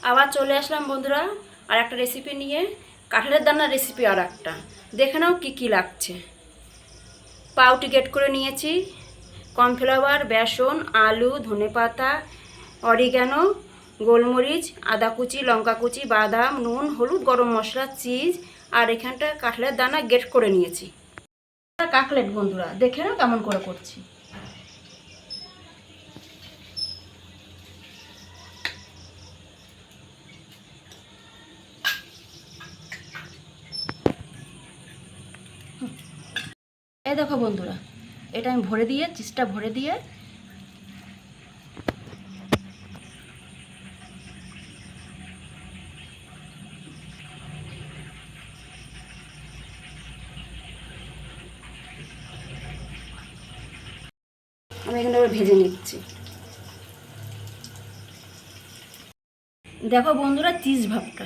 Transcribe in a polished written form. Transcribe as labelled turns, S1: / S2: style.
S1: আবার চলে আসলাম বন্ধুরা আর একটা রেসিপি নিয়ে, কাঁঠালের দানার রেসিপি। আর একটা দেখে নাও কী কী লাগছে। পাউটি গ্রেট করে নিয়েছি, কর্নফ্লাওয়ার, বেসন, আলু, ধনেপাতা, অরিগ্যানো, গোলমরিচ, আদা কুচি, লঙ্কা কুচি, বাদাম, নুন, হলুদ, গরম মশলা, চিজ। আর এখানটা কাঁঠালের দানা গ্রেট করে নিয়েছি। কাটলেট বন্ধুরা দেখে নাও কেমন করে করছি। এই দেখো বন্ধুরা, এটা আমি ভরে দিয়ে, চিজটা ভরে দিয়ে আমি এখানে ভেজে নিচ্ছি। দেখো বন্ধুরা চিজ ভাবটা